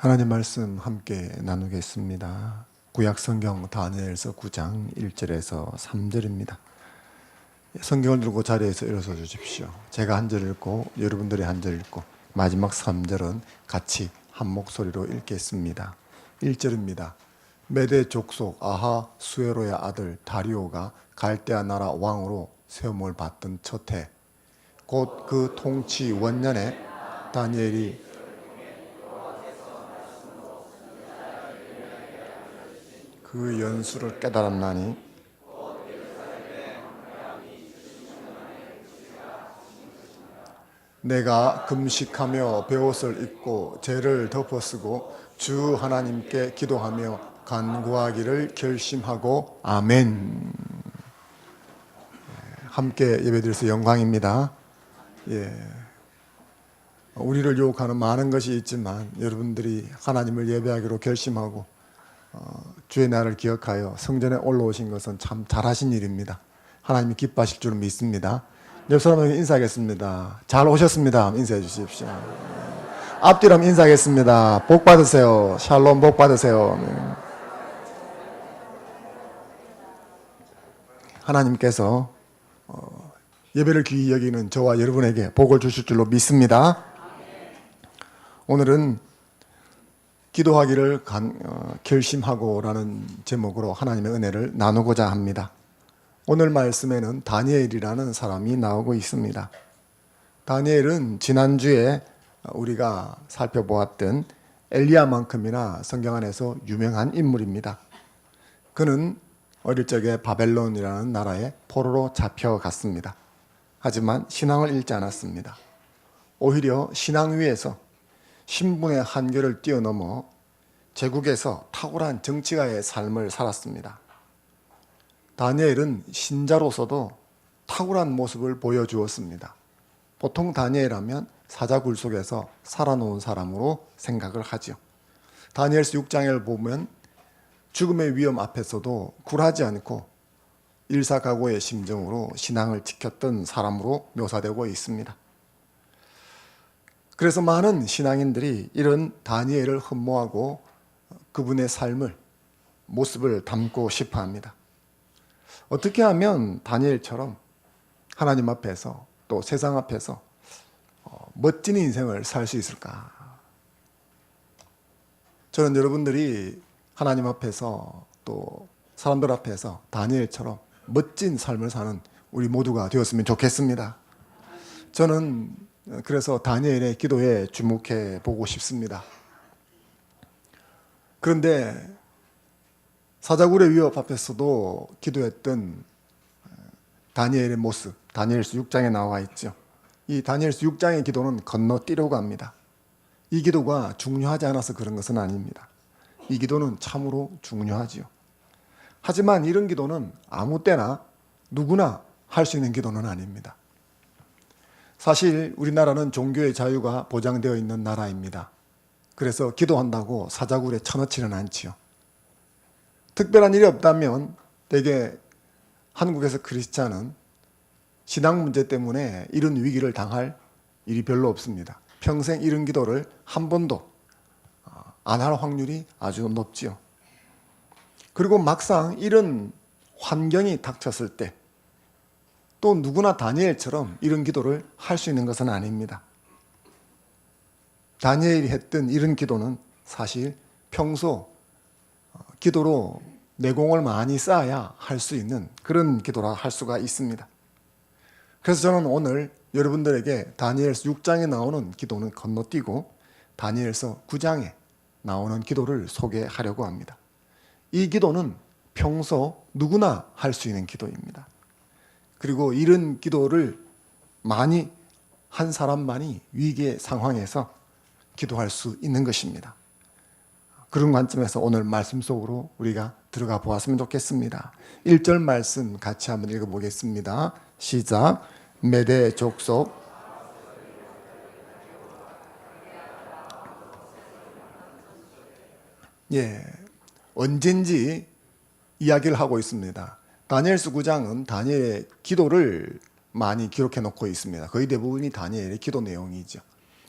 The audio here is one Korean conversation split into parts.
하나님 말씀 함께 나누겠습니다. 구약성경 다니엘서 9장 1절에서 3절입니다. 성경을 들고 자리에서 일어서 주십시오. 제가 한 절 읽고 여러분들이 한 절 읽고 마지막 3절은 같이 한 목소리로 읽겠습니다. 1절입니다. 메대 족속 아하 수에로의 아들 다리오가 갈대아 나라 왕으로 세움을 받던 첫 해, 곧 그 통치 원년에 다니엘이 그 연수를 깨달았나니 내가 금식하며 베옷을 입고 죄를 덮어쓰고 주 하나님께 기도하며 간구하기를 결심하고 아멘. 함께 예배드려서 영광입니다. 우리를 유혹하는 많은 것이 있지만 여러분들이 하나님을 예배하기로 결심하고 주의 날을 기억하여 성전에 올라오신 것은 참 잘하신 일입니다. 하나님이 기뻐하실 줄 믿습니다. 옆 사람에게 인사하겠습니다. 잘 오셨습니다. 인사해 주십시오. 앞뒤로 인사하겠습니다. 복 받으세요. 샬롬 복 받으세요. 하나님께서 예배를 귀히 여기는 저와 여러분에게 복을 주실 줄로 믿습니다. 오늘은 기도하기를 결심하고 라는 제목으로 하나님의 은혜를 나누고자 합니다. 오늘 말씀에는 다니엘이라는 사람이 나오고 있습니다. 다니엘은 지난주에 우리가 살펴보았던 엘리야만큼이나 성경 안에서 유명한 인물입니다. 그는 어릴 적에 바벨론이라는 나라에 포로로 잡혀갔습니다. 하지만 신앙을 잃지 않았습니다. 오히려 신앙 위에서 신분의 한계를 뛰어넘어 제국에서 탁월한 정치가의 삶을 살았습니다. 다니엘은 신자로서도 탁월한 모습을 보여주었습니다. 보통 다니엘하면 사자굴 속에서 살아놓은 사람으로 생각을 하죠. 다니엘서 6장을 보면 죽음의 위험 앞에서도 굴하지 않고 일사각오의 심정으로 신앙을 지켰던 사람으로 묘사되고 있습니다. 그래서 많은 신앙인들이 이런 다니엘을 흠모하고 그분의 삶을, 모습을 담고 싶어 합니다. 어떻게 하면 다니엘처럼 하나님 앞에서 또 세상 앞에서 멋진 인생을 살 수 있을까? 저는 여러분들이 하나님 앞에서 또 사람들 앞에서 다니엘처럼 멋진 삶을 사는 우리 모두가 되었으면 좋겠습니다. 저는 그래서 다니엘의 기도에 주목해 보고 싶습니다. 그런데 사자굴의 위협 앞에서도 기도했던 다니엘의 모습, 다니엘서 6장에 나와 있죠. 이 다니엘서 6장의 기도는 건너뛰려고 합니다. 이 기도가 중요하지 않아서 그런 것은 아닙니다. 이 기도는 참으로 중요하지요. 하지만 이런 기도는 아무 때나 누구나 할 수 있는 기도는 아닙니다. 사실 우리나라는 종교의 자유가 보장되어 있는 나라입니다. 그래서 기도한다고 사자굴에 쳐넣지는 않지요. 특별한 일이 없다면 대개 한국에서 크리스찬은 신앙 문제 때문에 이런 위기를 당할 일이 별로 없습니다. 평생 이런 기도를 한 번도 안 할 확률이 아주 높지요. 그리고 막상 이런 환경이 닥쳤을 때 또 누구나 다니엘처럼 이런 기도를 할 수 있는 것은 아닙니다. 다니엘이 했던 이런 기도는 사실 평소 기도로 내공을 많이 쌓아야 할 수 있는 그런 기도라 할 수가 있습니다. 그래서 저는 오늘 여러분들에게 다니엘서 6장에 나오는 기도는 건너뛰고 다니엘서 9장에 나오는 기도를 소개하려고 합니다. 이 기도는 평소 누구나 할 수 있는 기도입니다. 그리고 이런 기도를 많이 한 사람만이 위기의 상황에서 기도할 수 있는 것입니다. 그런 관점에서 오늘 말씀 속으로 우리가 들어가 보았으면 좋겠습니다. 1절 말씀 같이 한번 읽어보겠습니다. 시작. 메대 족속 언젠지 이야기를 하고 있습니다. 다니엘서 9장은 다니엘의 기도를 많이 기록해 놓고 있습니다. 거의 대부분이 다니엘의 기도 내용이죠.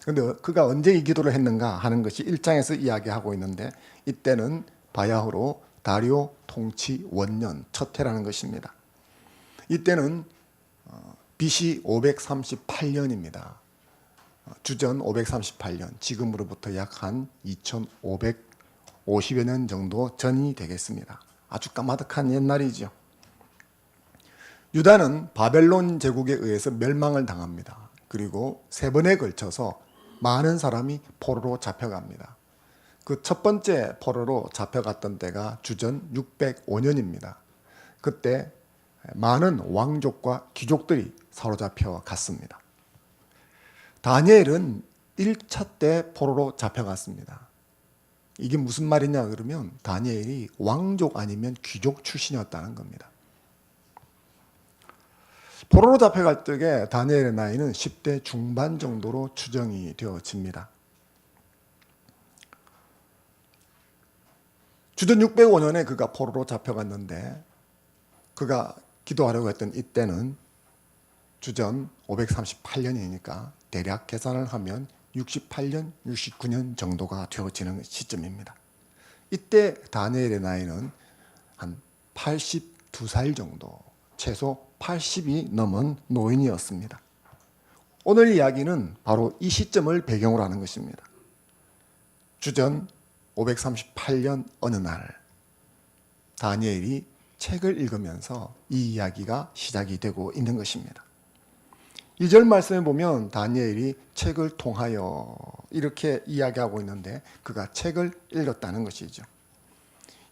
그런데 그가 언제 이 기도를 했는가 하는 것이 1장에서 이야기하고 있는데, 이때는 바야흐로 다리오 통치 원년 첫 해라는 것입니다. 이때는 BC 538년입니다. 주전 538년, 지금으로부터 약 한 2550여 년 정도 전이 되겠습니다. 아주 까마득한 옛날이죠. 유다는 바벨론 제국에 의해서 멸망을 당합니다. 그리고 세 번에 걸쳐서 많은 사람이 포로로 잡혀갑니다. 그 첫 번째 포로로 잡혀갔던 때가 주전 605년입니다. 그때 많은 왕족과 귀족들이 사로잡혀 갔습니다. 다니엘은 1차 때 포로로 잡혀갔습니다. 이게 무슨 말이냐 그러면 다니엘이 왕족 아니면 귀족 출신이었다는 겁니다. 포로로 잡혀갈 적에 다니엘의 나이는 10대 중반 정도로 추정이 되어집니다. 주전 605년에 그가 포로로 잡혀갔는데, 그가 기도하려고 했던 이때는 주전 538년이니까 대략 계산을 하면 68년, 69년 정도가 되어지는 시점입니다. 이때 다니엘의 나이는 한 82살 정도, 최소 80이 넘은 노인이었습니다. 오늘 이야기는 바로 이 시점을 배경으로 하는 것입니다. 주전 538년 어느 날 다니엘이 책을 읽으면서 이 이야기가 시작이 되고 있는 것입니다. 2절 말씀에 보면 다니엘이 책을 통하여 이렇게 이야기하고 있는데, 그가 책을 읽었다는 것이죠.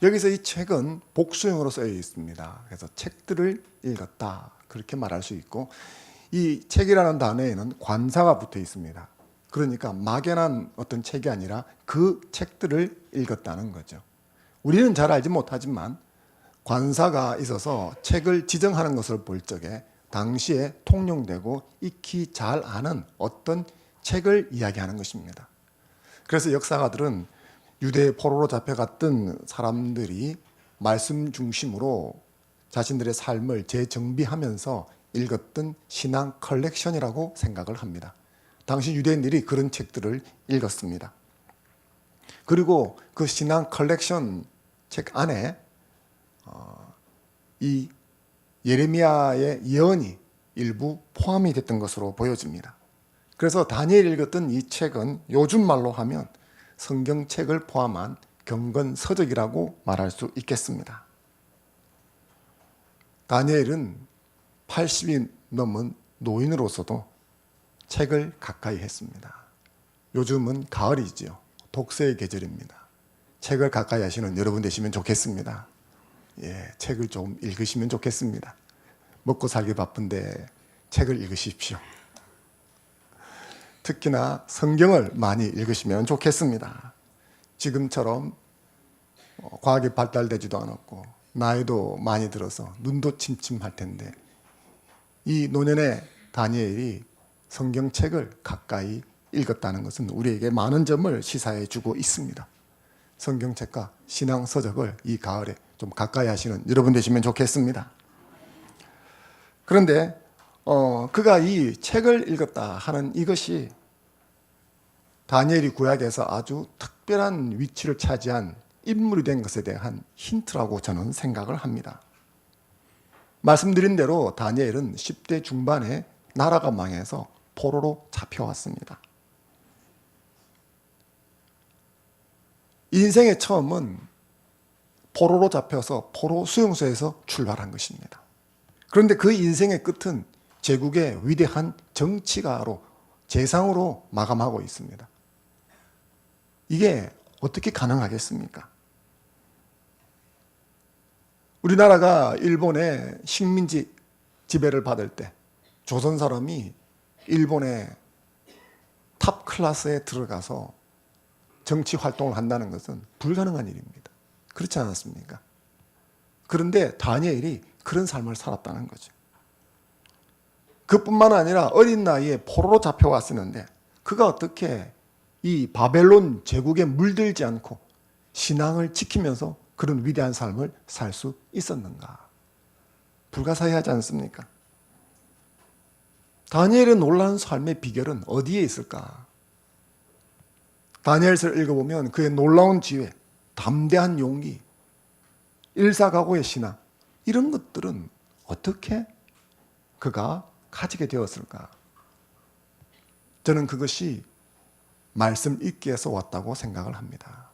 여기서 이 책은 복수형으로 쓰여 있습니다. 그래서 책들을 읽었다, 그렇게 말할 수 있고, 이 책이라는 단어에는 관사가 붙어 있습니다. 그러니까 막연한 어떤 책이 아니라 그 책들을 읽었다는 거죠. 우리는 잘 알지 못하지만 관사가 있어서 책을 지정하는 것을 볼 적에 당시에 통용되고 익히 잘 아는 어떤 책을 이야기하는 것입니다. 그래서 역사가들은 유대 포로로 잡혀갔던 사람들이 말씀 중심으로 자신들의 삶을 재정비하면서 읽었던 신앙 컬렉션이라고 생각을 합니다. 당시 유대인들이 그런 책들을 읽었습니다. 그리고 그 신앙 컬렉션 책 안에 이 예레미야의 예언이 일부 포함이 됐던 것으로 보여집니다. 그래서 다니엘이 읽었던 이 책은 요즘 말로 하면 성경책을 포함한 경건서적이라고 말할 수 있겠습니다. 다니엘은 80이 넘은 노인으로서도 책을 가까이 했습니다. 요즘은 가을이지요. 독서의 계절입니다. 책을 가까이 하시는 여러분 되시면 좋겠습니다. 책을 좀 읽으시면 좋겠습니다. 먹고 살기 바쁜데 책을 읽으십시오. 특히나 성경을 많이 읽으시면 좋겠습니다. 지금처럼 과학이 발달되지도 않았고 나이도 많이 들어서 눈도 침침할 텐데, 이 노년의 다니엘이 성경책을 가까이 읽었다는 것은 우리에게 많은 점을 시사해 주고 있습니다. 성경책과 신앙서적을 이 가을에 좀 가까이 하시는 여러분 되시면 좋겠습니다. 그런데 그가 이 책을 읽었다 하는 이것이 다니엘이 구약에서 아주 특별한 위치를 차지한 인물이 된 것에 대한 힌트라고 저는 생각을 합니다. 말씀드린 대로 다니엘은 10대 중반에 나라가 망해서 포로로 잡혀왔습니다. 인생의 처음은 포로로 잡혀서 포로 수용소에서 출발한 것입니다. 그런데 그 인생의 끝은 제국의 위대한 정치가로, 재상으로 마감하고 있습니다. 이게 어떻게 가능하겠습니까? 우리나라가 일본의 식민지 지배를 받을 때 조선 사람이 일본의 탑 클래스에 들어가서 정치 활동을 한다는 것은 불가능한 일입니다. 그렇지 않았습니까? 그런데 다니엘이 그런 삶을 살았다는 거죠. 그뿐만 아니라 어린 나이에 포로로 잡혀왔었는데 그가 어떻게 이 바벨론 제국에 물들지 않고 신앙을 지키면서 그런 위대한 삶을 살 수 있었는가? 불가사의하지 않습니까? 다니엘의 놀라운 삶의 비결은 어디에 있을까? 다니엘서를 읽어보면 그의 놀라운 지혜, 담대한 용기, 일사각오의 신앙, 이런 것들은 어떻게 그가 가지게 되었을까? 저는 그것이 말씀 읽기에서 왔다고 생각을 합니다.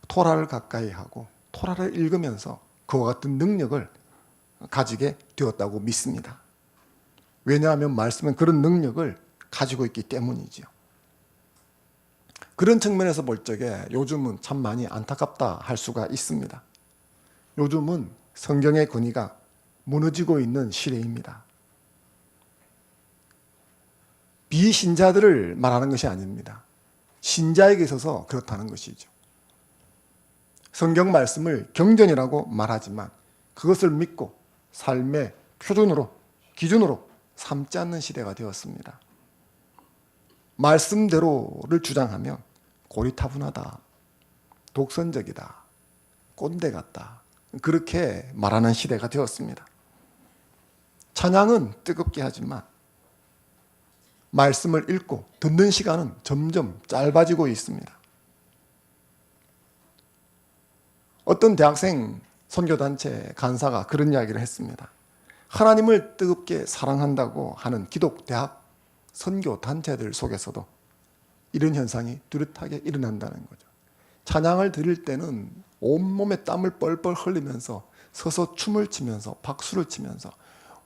토라를 가까이 하고 토라를 읽으면서 그와 같은 능력을 가지게 되었다고 믿습니다. 왜냐하면 말씀은 그런 능력을 가지고 있기 때문이죠. 그런 측면에서 볼 적에 요즘은 참 많이 안타깝다 할 수가 있습니다. 요즘은 성경의 권위가 무너지고 있는 시대입니다. 비신자들을 말하는 것이 아닙니다. 신자에게 있어서 그렇다는 것이죠. 성경 말씀을 경전이라고 말하지만 그것을 믿고 삶의 표준으로, 기준으로 삼지 않는 시대가 되었습니다. 말씀대로를 주장하면 고리타분하다, 독선적이다, 꼰대 같다, 그렇게 말하는 시대가 되었습니다. 찬양은 뜨겁게 하지만 말씀을 읽고 듣는 시간은 점점 짧아지고 있습니다. 어떤 대학생 선교단체 간사가 그런 이야기를 했습니다. 하나님을 뜨겁게 사랑한다고 하는 기독대학 선교단체들 속에서도 이런 현상이 뚜렷하게 일어난다는 거죠. 찬양을 드릴 때는 온몸에 땀을 뻘뻘 흘리면서 서서 춤을 추면서 박수를 치면서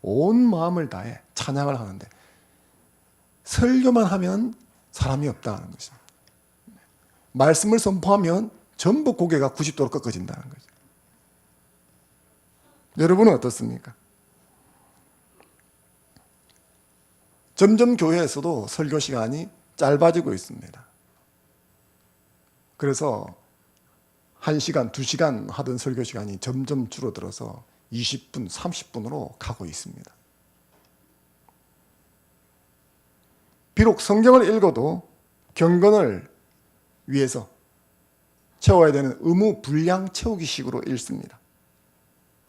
온 마음을 다해 찬양을 하는데 설교만 하면 사람이 없다는 것입니다. 말씀을 선포하면 전부 고개가 90도로 꺾어진다는 거죠. 여러분은 어떻습니까? 점점 교회에서도 설교 시간이 짧아지고 있습니다. 그래서 1시간, 2시간 하던 설교 시간이 점점 줄어들어서 20분, 30분으로 가고 있습니다. 비록 성경을 읽어도 경건을 위해서 채워야 되는 의무 분량 채우기 식으로 읽습니다.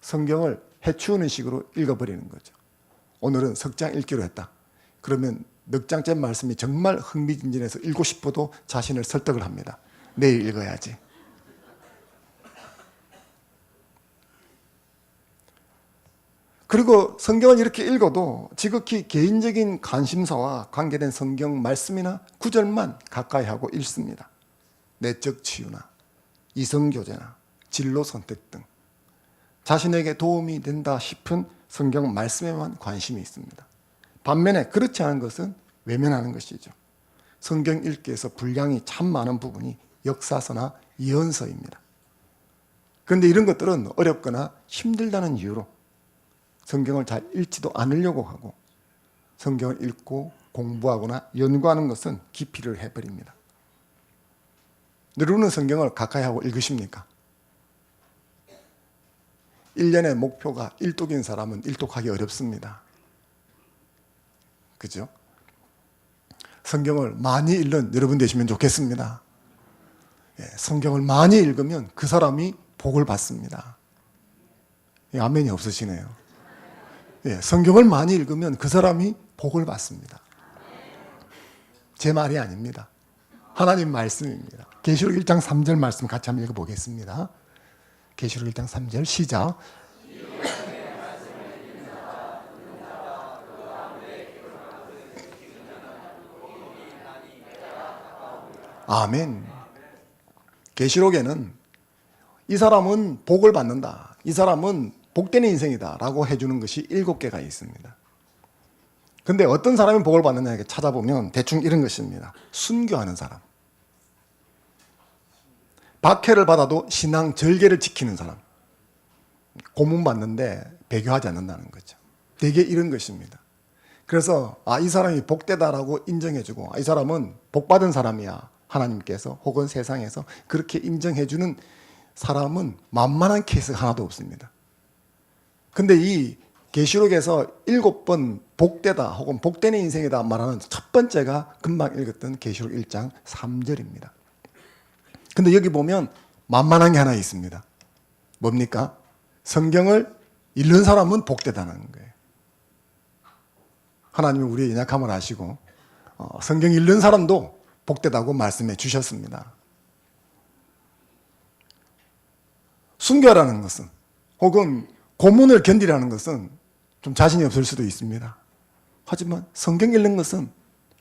성경을 해치우는 식으로 읽어버리는 거죠. 오늘은 석 장 읽기로 했다. 그러면 넉 장째 말씀이 정말 흥미진진해서 읽고 싶어도 자신을 설득을 합니다. 내일 읽어야지. 그리고 성경을 이렇게 읽어도 지극히 개인적인 관심사와 관계된 성경 말씀이나 구절만 가까이 하고 읽습니다. 내적 치유나 이성교제나 진로 선택 등 자신에게 도움이 된다 싶은 성경 말씀에만 관심이 있습니다. 반면에 그렇지 않은 것은 외면하는 것이죠. 성경 읽기에서 분량이 참 많은 부분이 역사서나 예언서입니다. 그런데 이런 것들은 어렵거나 힘들다는 이유로 성경을 잘 읽지도 않으려고 하고 성경을 읽고 공부하거나 연구하는 것은 기피를 해버립니다. 여러분은 성경을 가까이 하고 읽으십니까? 1년의 목표가 일독인 사람은 일독하기 어렵습니다. 그죠? 성경을 많이 읽는 여러분 되시면 좋겠습니다. 성경을 많이 읽으면 그 사람이 복을 받습니다. 아멘이 없으시네요. 성경을 많이 읽으면 그 사람이 복을 받습니다. 제 말이 아닙니다. 하나님 말씀입니다. 계시록 1장 3절 말씀 같이 한번 읽어보겠습니다. 계시록 1장 3절 시작. 아멘. 계시록에는 이 사람은 복을 받는다, 이 사람은 복되는 인생이다 라고 해주는 것이 7개가 있습니다. 근데 어떤 사람이 복을 받느냐 찾아보면 대충 이런 것입니다. 순교하는 사람, 박해를 받아도 신앙 절개를 지키는 사람, 고문받는데 배교하지 않는다는 거죠. 대개 이런 것입니다. 그래서 이 사람이 복되다라고 인정해주고 이 사람은 복받은 사람이야 하나님께서 혹은 세상에서 그렇게 인정해주는 사람은 만만한 케이스가 하나도 없습니다. 근데 이 계시록에서 7번 복되다 혹은 복되는 인생이다 말하는 첫 번째가 금방 읽었던 계시록 1장 3절입니다. 근데 여기 보면 만만한 게 하나 있습니다. 뭡니까? 성경을 읽는 사람은 복되다는 거예요. 하나님이 우리의 연약함을 아시고 성경 읽는 사람도 복되다고 말씀해 주셨습니다. 순교라는 것은 혹은 고문을 견디라는 것은 좀 자신이 없을 수도 있습니다. 하지만 성경 읽는 것은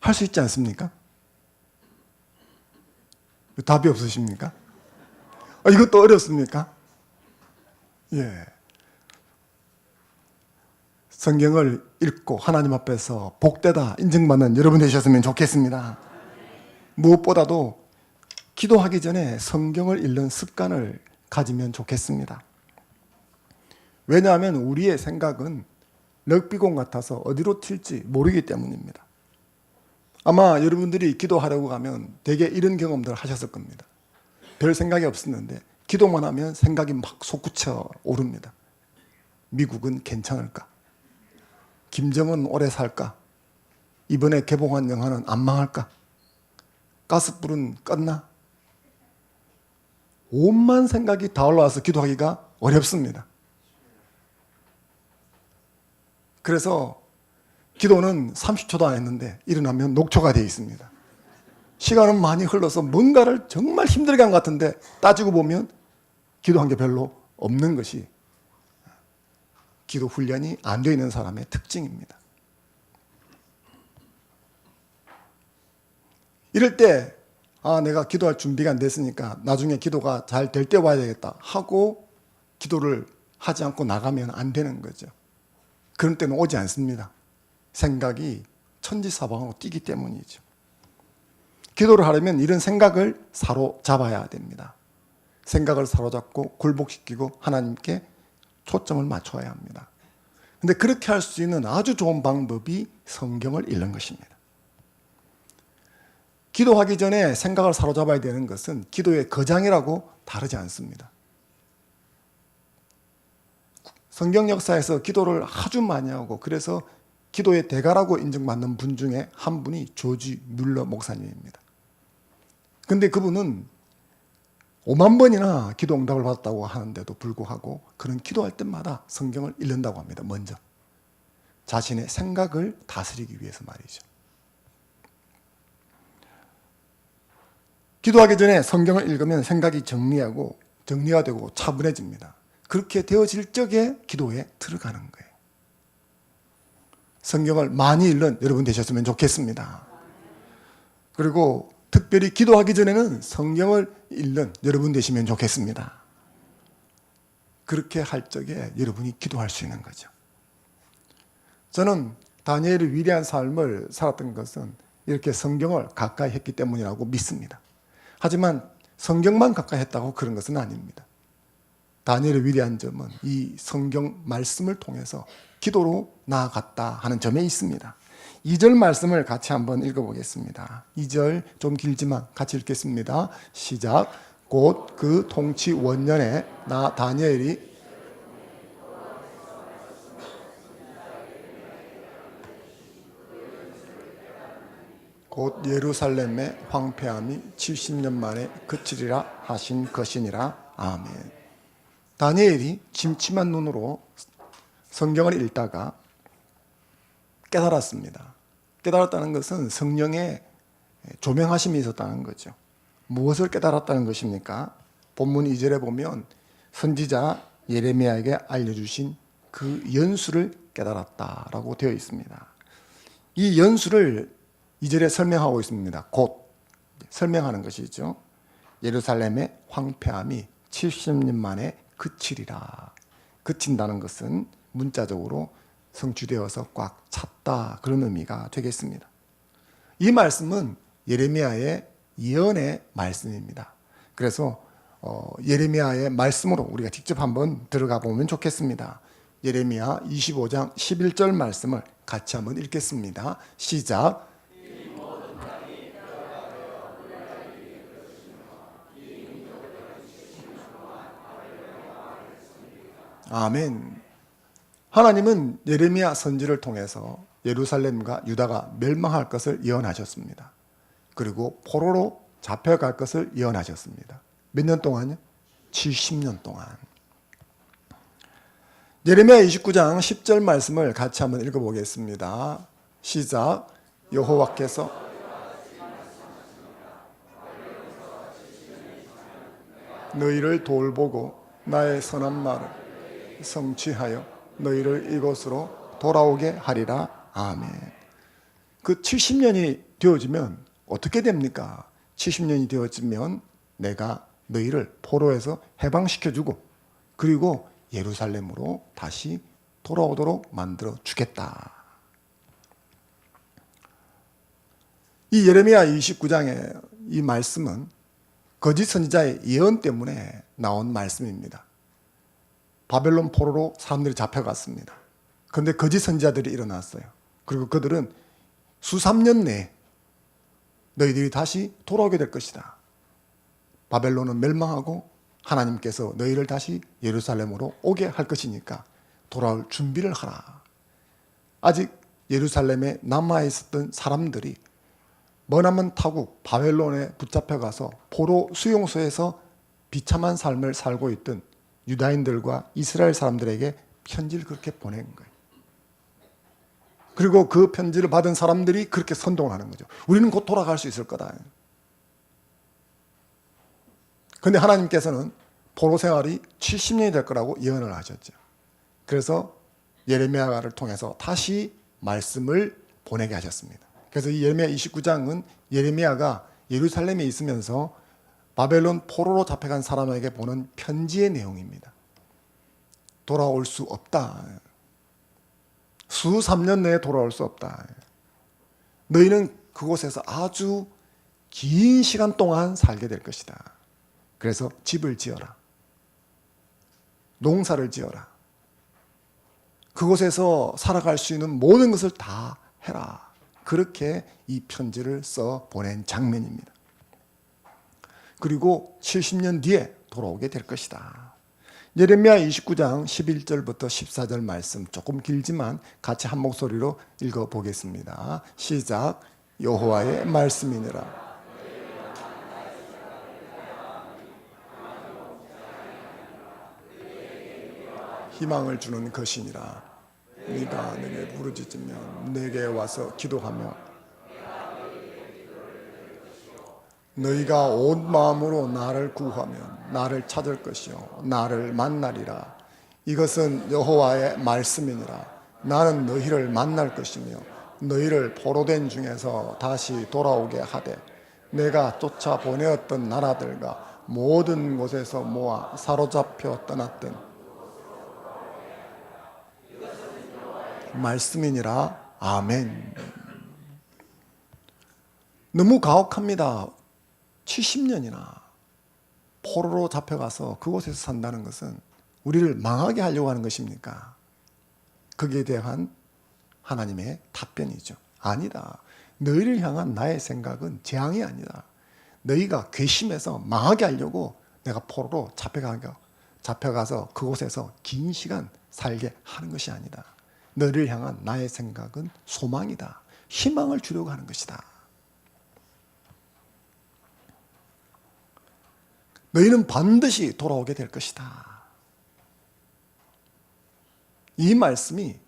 할 수 있지 않습니까? 답이 없으십니까? 이것도 어렵습니까? 예. 성경을 읽고 하나님 앞에서 복되다 인정받는 여러분 되셨으면 좋겠습니다. 무엇보다도 기도하기 전에 성경을 읽는 습관을 가지면 좋겠습니다. 왜냐하면 우리의 생각은 럭비공 같아서 어디로 튈지 모르기 때문입니다. 아마 여러분들이 기도하려고 가면 대개 이런 경험들을 하셨을 겁니다. 별 생각이 없었는데 기도만 하면 생각이 막 솟구쳐 오릅니다. 미국은 괜찮을까? 김정은 오래 살까? 이번에 개봉한 영화는 안 망할까? 가스불은 껐나? 온만 생각이 다 올라와서 기도하기가 어렵습니다. 그래서 기도는 30초도 안 했는데 일어나면 녹초가 되어 있습니다. 시간은 많이 흘러서 뭔가를 정말 힘들게 한 것 같은데 따지고 보면 기도한 게 별로 없는 것이 기도 훈련이 안 되어 있는 사람의 특징입니다. 이럴 때 내가 기도할 준비가 안 됐으니까 나중에 기도가 잘 될 때 와야 되겠다 하고 기도를 하지 않고 나가면 안 되는 거죠. 그런 때는 오지 않습니다. 생각이 천지사방으로 뛰기 때문이죠. 기도를 하려면 이런 생각을 사로잡아야 됩니다. 생각을 사로잡고 굴복시키고 하나님께 초점을 맞춰야 합니다. 근데 그렇게 할 수 있는 아주 좋은 방법이 성경을 읽는 것입니다. 기도하기 전에 생각을 사로잡아야 되는 것은 기도의 거장이라고 다르지 않습니다. 성경 역사에서 기도를 아주 많이 하고 그래서 기도의 대가라고 인정받는 분 중에 한 분이 조지 뮬러 목사님입니다. 근데 그분은 5만 번이나 기도 응답을 받았다고 하는데도 불구하고 그는 기도할 때마다 성경을 읽는다고 합니다. 먼저 자신의 생각을 다스리기 위해서 말이죠. 기도하기 전에 성경을 읽으면 생각이 정리가 되고 차분해집니다. 그렇게 되어질 적에 기도에 들어가는 거예요. 성경을 많이 읽는 여러분 되셨으면 좋겠습니다. 그리고 특별히 기도하기 전에는 성경을 읽는 여러분 되시면 좋겠습니다. 그렇게 할 적에 여러분이 기도할 수 있는 거죠. 저는 다니엘의 위대한 삶을 살았던 것은 이렇게 성경을 가까이 했기 때문이라고 믿습니다. 하지만 성경만 가까이 했다고 그런 것은 아닙니다. 다니엘의 위대한 점은 이 성경 말씀을 통해서 기도로 나아갔다 하는 점에 있습니다. 2절 말씀을 같이 한번 읽어보겠습니다. 2절 좀 길지만 같이 읽겠습니다. 시작. 곧 그 통치 원년에 나 다니엘이 곧 예루살렘의 황폐함이 70년 만에 그치리라 하신 것이니라. 아멘. 다니엘이 침침한 눈으로 성경을 읽다가 깨달았습니다. 깨달았다는 것은 성령의 조명하심이 있었다는 거죠. 무엇을 깨달았다는 것입니까? 본문 2절에 보면 선지자 예레미야에게 알려주신 그 연수를 깨달았다라고 되어 있습니다. 이 연수를 2절에 설명하고 있습니다. 곧 설명하는 것이죠. 예루살렘의 황폐함이 70년 만에 그치리라. 그친다는 것은 문자적으로 성취되어서 꽉 찼다 그런 의미가 되겠습니다. 이 말씀은 예레미야의 예언의 말씀입니다. 그래서 예레미야의 말씀으로 우리가 직접 한번 들어가 보면 좋겠습니다. 예레미야 25장 11절 말씀을 같이 한번 읽겠습니다. 시작. 아멘. 하나님은 예레미야 선지를 통해서 예루살렘과 유다가 멸망할 것을 예언하셨습니다. 그리고 포로로 잡혀갈 것을 예언하셨습니다. 몇 년 동안요? 70년 동안. 예레미야 29장 10절 말씀을 같이 한번 읽어보겠습니다. 시작. 여호와께서 너희를 돌보고 나의 선한 말을 성취하여 너희를 이곳으로 돌아오게 하리라. 아멘. 그 70년이 되어지면 어떻게 됩니까? 70년이 되어지면 내가 너희를 포로에서 해방시켜주고 그리고 예루살렘으로 다시 돌아오도록 만들어 주겠다. 이 예레미야 29장의 이 말씀은 거짓 선지자의 예언 때문에 나온 말씀입니다. 바벨론 포로로 사람들이 잡혀갔습니다. 그런데 거짓 선지자들이 일어났어요. 그리고 그들은 수삼년 내에 너희들이 다시 돌아오게 될 것이다. 바벨론은 멸망하고 하나님께서 너희를 다시 예루살렘으로 오게 할 것이니까 돌아올 준비를 하라. 아직 예루살렘에 남아있었던 사람들이 머나먼 타국 바벨론에 붙잡혀가서 포로 수용소에서 비참한 삶을 살고 있던 유다인들과 이스라엘 사람들에게 편지를 그렇게 보낸 거예요. 그리고 그 편지를 받은 사람들이 그렇게 선동을 하는 거죠. 우리는 곧 돌아갈 수 있을 거다. 그런데 하나님께서는 포로 생활이 70년이 될 거라고 예언을 하셨죠. 그래서 예레미야를 통해서 다시 말씀을 보내게 하셨습니다. 그래서 이 예레미야 29장은 예레미야가 예루살렘에 있으면서 바벨론 포로로 잡혀간 사람에게 보낸 편지의 내용입니다. 돌아올 수 없다. 수삼년 내에 돌아올 수 없다. 너희는 그곳에서 아주 긴 시간 동안 살게 될 것이다. 그래서 집을 지어라. 농사를 지어라. 그곳에서 살아갈 수 있는 모든 것을 다 해라. 그렇게 이 편지를 써 보낸 장면입니다. 그리고 70년 뒤에 돌아오게 될 것이다. 예레미야 29장 11절부터 14절 말씀 조금 길지만 같이 한 목소리로 읽어보겠습니다. 시작. 여호와의 말씀이니라. 희망을 주는 것이니라. 네가 내게 부르짖으면 내게 와서 기도하며 너희가 온 마음으로 나를 구하면 나를 찾을 것이요 나를 만나리라. 이것은 여호와의 말씀이니라. 나는 너희를 만날 것이며 너희를 포로된 중에서 다시 돌아오게 하되 내가 쫓아 보내었던 나라들과 모든 곳에서 모아 사로잡혀 떠났던 말씀이니라. 아멘. 너무 가혹합니다. 70년이나 포로로 잡혀가서 그곳에서 산다는 것은 우리를 망하게 하려고 하는 것입니까? 거기에 대한 하나님의 답변이죠. 아니다. 너희를 향한 나의 생각은 재앙이 아니다. 너희가 괘씸해서 망하게 하려고 내가 포로로 잡혀가서 그곳에서 긴 시간 살게 하는 것이 아니다. 너희를 향한 나의 생각은 소망이다. 희망을 주려고 하는 것이다. 너희는 반드시 돌아오게 될 것이다. 이 말씀이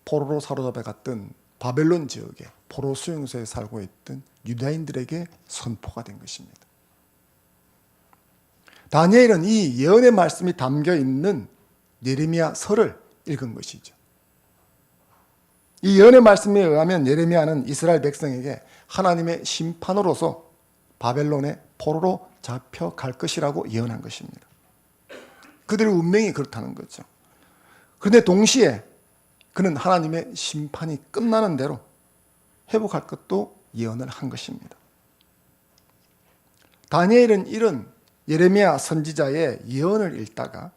포로로 사로잡혀 갔던 바벨론 지역에 포로 수용소에 살고 있던 유다인들에게 선포가 된 것입니다. 다니엘은 이 예언의 말씀이 담겨 있는 예레미야 서를 읽은 것이죠. 이 예언의 말씀에 의하면 예레미야는 이스라엘 백성에게 하나님의 심판으로서 바벨론의 포로로 잡혀갈 것이라고 예언한 것입니다. 그들의 운명이 그렇다는 거죠. 그런데 동시에 그는 하나님의 심판이 끝나는 대로 회복할 것도 예언을 한 것입니다. 다니엘은 이런 예레미야 선지자의 예언을 읽다가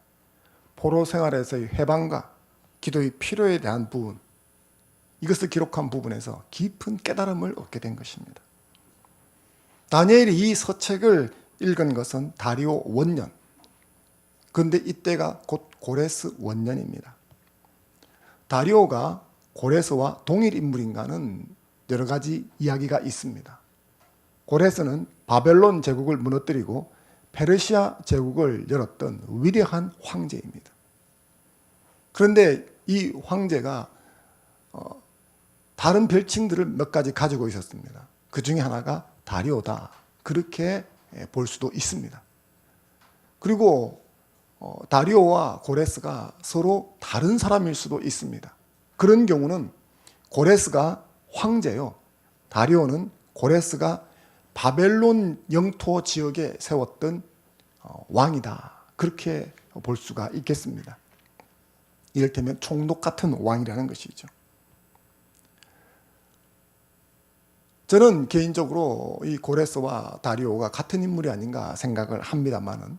포로 생활에서의 해방과 기도의 필요에 대한 부분, 이것을 기록한 부분에서 깊은 깨달음을 얻게 된 것입니다. 다니엘이 이 서책을 읽은 것은 다리오 원년, 그런데 이때가 곧 고레스 원년입니다. 다리오가 고레스와 동일 인물인가는 여러 가지 이야기가 있습니다. 고레스는 바벨론 제국을 무너뜨리고 페르시아 제국을 열었던 위대한 황제입니다. 그런데 이 황제가 다른 별칭들을 몇 가지 가지고 있었습니다. 그 중에 하나가 다리오다. 그렇게 볼 수도 있습니다. 그리고 다리오와 고레스가 서로 다른 사람일 수도 있습니다. 그런 경우는 고레스가 황제요, 다리오는 고레스가 바벨론 영토 지역에 세웠던 왕이다, 그렇게 볼 수가 있겠습니다. 이를테면 총독 같은 왕이라는 것이죠. 저는 개인적으로 이 고레스와 다리오가 같은 인물이 아닌가 생각을 합니다만은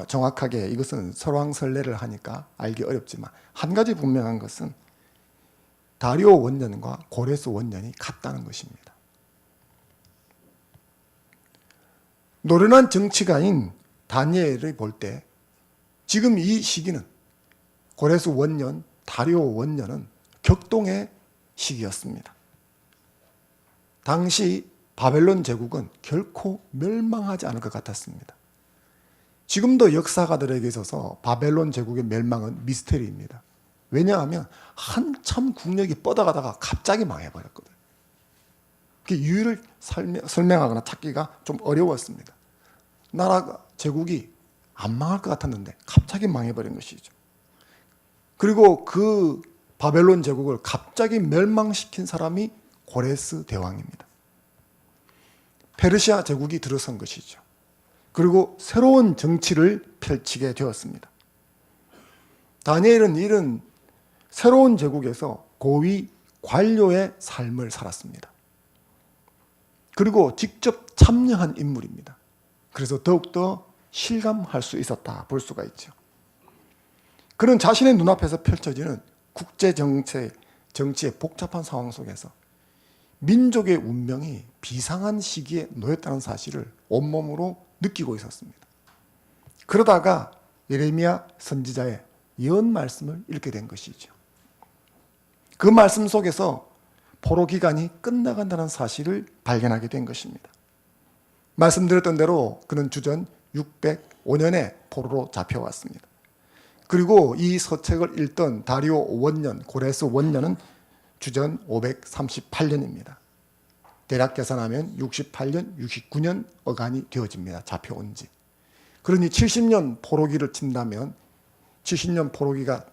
정확하게 이것은 설왕설래를 하니까 알기 어렵지만 한 가지 분명한 것은 다리오 원년과 고레스 원년이 같다는 것입니다. 노련한 정치가인 다니엘을 볼 때 지금 이 시기는 고레스 원년, 다리오 원년은 격동의 시기였습니다. 당시 바벨론 제국은 결코 멸망하지 않을 것 같았습니다. 지금도 역사가들에게 있어서 바벨론 제국의 멸망은 미스테리입니다. 왜냐하면 한참 국력이 뻗어가다가 갑자기 망해버렸거든요. 그 이유를 설명하거나 찾기가 좀 어려웠습니다. 나라 제국이 안 망할 것 같았는데 갑자기 망해버린 것이죠. 그리고 그 바벨론 제국을 갑자기 멸망시킨 사람이 고레스 대왕입니다. 페르시아 제국이 들어선 것이죠. 그리고 새로운 정치를 펼치게 되었습니다. 다니엘은 이런 새로운 제국에서 고위 관료의 삶을 살았습니다. 그리고 직접 참여한 인물입니다. 그래서 더욱더 실감할 수 있었다 볼 수가 있죠. 그런 자신의 눈앞에서 펼쳐지는 국제 정치의 복잡한 상황 속에서 민족의 운명이 비상한 시기에 놓였다는 사실을 온몸으로 느끼고 있었습니다. 그러다가 예레미야 선지자의 예언 말씀을 읽게 된 것이죠. 그 말씀 속에서 포로 기간이 끝나간다는 사실을 발견하게 된 것입니다. 말씀드렸던 대로 그는 주전 605년에 포로로 잡혀왔습니다. 그리고 이 서책을 읽던 다리오 원년, 고레스 원년은 주전 538년입니다. 대략 계산하면 68년, 69년 어간이 되어집니다. 잡혀온 지. 그러니 70년 포로기를 친다면 70년 포로기가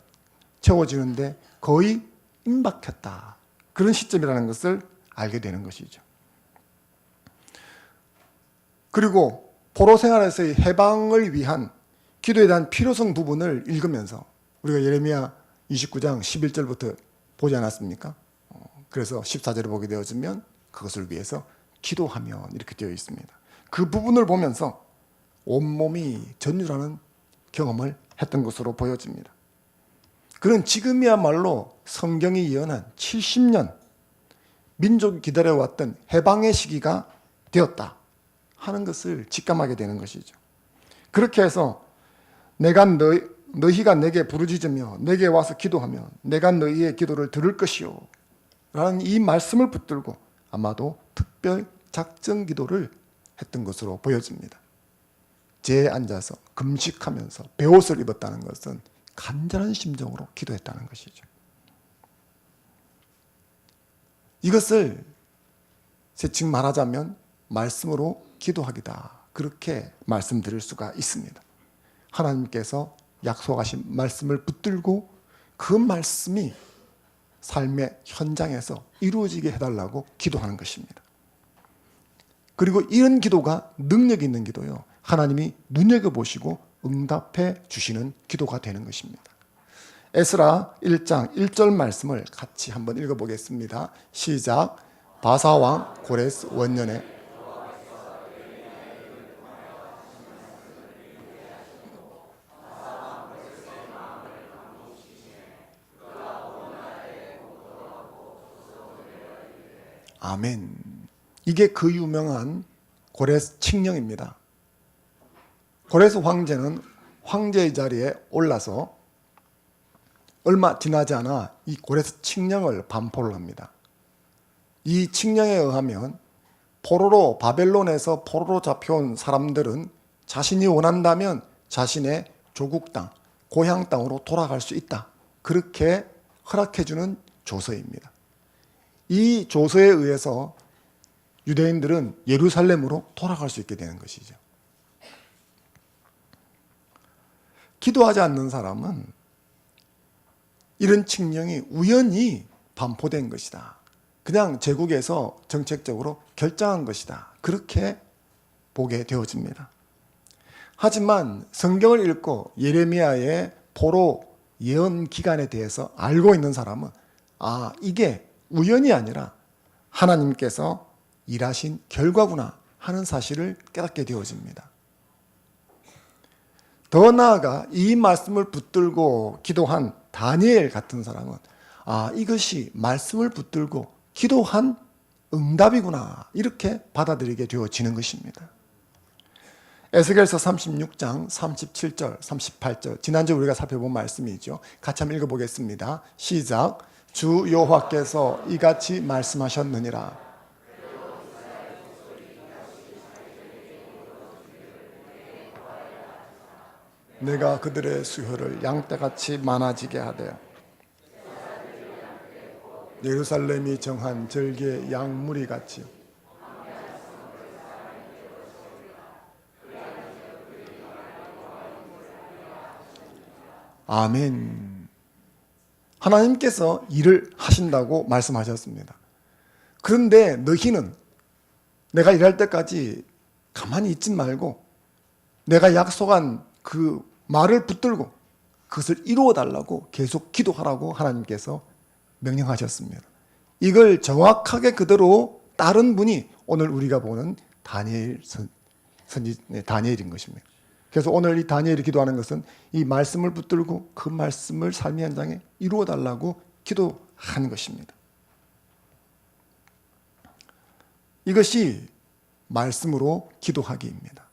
채워지는데 거의 임박했다, 그런 시점이라는 것을 알게 되는 것이죠. 그리고 포로 생활에서의 해방을 위한 기도에 대한 필요성 부분을 읽으면서 우리가 예레미야 29장 11절부터 보지 않았습니까? 그래서 14절을 보게 되어지면 그것을 위해서 기도하면 이렇게 되어 있습니다. 그 부분을 보면서 온몸이 전율하는 경험을 했던 것으로 보여집니다. 그는 지금이야말로 성경이 예언한 70년 민족이 기다려왔던 해방의 시기가 되었다 하는 것을 직감하게 되는 것이죠. 그렇게 해서 내가 너희가 내게 부르짖으며 내게 와서 기도하면 내가 너희의 기도를 들을 것이요 라는 이 말씀을 붙들고 아마도 특별 작정 기도를 했던 것으로 보여집니다. 제에 앉아서 금식하면서 베옷을 입었다는 것은 간절한 심정으로 기도했다는 것이죠. 이것을 세칭 말하자면 말씀으로 기도하기다, 그렇게 말씀드릴 수가 있습니다. 하나님께서 약속하신 말씀을 붙들고 그 말씀이 삶의 현장에서 이루어지게 해달라고 기도하는 것입니다. 그리고 이런 기도가 능력 있는 기도요, 하나님이 눈여겨보시고 응답해 주시는 기도가 되는 것입니다. 에스라 1장 1절 말씀을 같이 한번 읽어보겠습니다. 시작. 바사왕 고레스 원년에 아멘. 이게 그 유명한 고레스 칙령입니다. 고레스 황제는 황제의 자리에 올라서 얼마 지나지 않아 이 고레스 칙령을 반포를 합니다. 이 칙령에 의하면 포로로, 바벨론에서 포로로 잡혀온 사람들은 자신이 원한다면 자신의 조국 땅, 고향 땅으로 돌아갈 수 있다, 그렇게 허락해주는 조서입니다. 이 조서에 의해서 유대인들은 예루살렘으로 돌아갈 수 있게 되는 것이죠. 기도하지 않는 사람은 이런 칙령이 우연히 반포된 것이다. 그냥 제국에서 정책적으로 결정한 것이다. 그렇게 보게 되어집니다. 하지만 성경을 읽고 예레미야의 포로 예언 기간에 대해서 알고 있는 사람은 이게 우연이 아니라 하나님께서 일하신 결과구나 하는 사실을 깨닫게 되어집니다. 더 나아가 이 말씀을 붙들고 기도한 다니엘 같은 사람은 이것이 말씀을 붙들고 기도한 응답이구나 이렇게 받아들이게 되어지는 것입니다. 에스겔서 36장 37절 38절 지난주 우리가 살펴본 말씀이죠. 같이 한번 읽어보겠습니다. 시작. 주 여호와께서 이같이 말씀하셨느니라. 내가 그들의 수효를 양떼같이 많아지게 하되 예루살렘이 정한 절개 양무리 같이 아멘. 하나님께서 일을 하신다고 말씀하셨습니다. 그런데 너희는 내가 일할 때까지 가만히 있지 말고 내가 약속한 그 말을 붙들고 그것을 이루어 달라고 계속 기도하라고 하나님께서 명령하셨습니다. 이걸 정확하게 그대로 따른 분이 오늘 우리가 보는 다니엘인 것입니다. 그래서 오늘 이 다니엘이 기도하는 것은 이 말씀을 붙들고 그 말씀을 삶의 현장에 이루어 달라고 기도하는 것입니다. 이것이 말씀으로 기도하기입니다.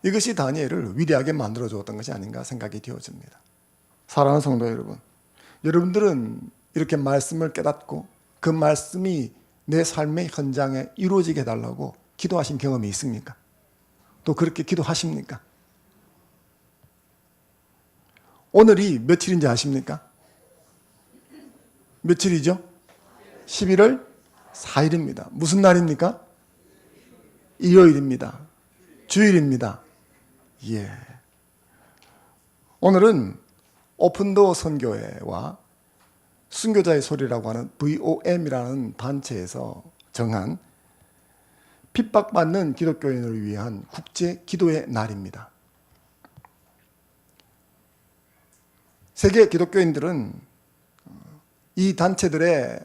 이것이 다니엘을 위대하게 만들어 주었던 것이 아닌가 생각이 되어집니다. 사랑하는 성도 여러분, 여러분들은 이렇게 말씀을 깨닫고 그 말씀이 내 삶의 현장에 이루어지게 해달라고 기도하신 경험이 있습니까? 또 그렇게 기도하십니까? 오늘이 며칠인지 아십니까? 며칠이죠? 11월 4일입니다. 무슨 날입니까? 일요일입니다. 주일입니다. 예. 오늘은 오픈도어 선교회와 순교자의 소리라고 하는 VOM이라는 단체에서 정한 핍박받는 기독교인을 위한 국제 기도의 날입니다. 세계 기독교인들은 이 단체들의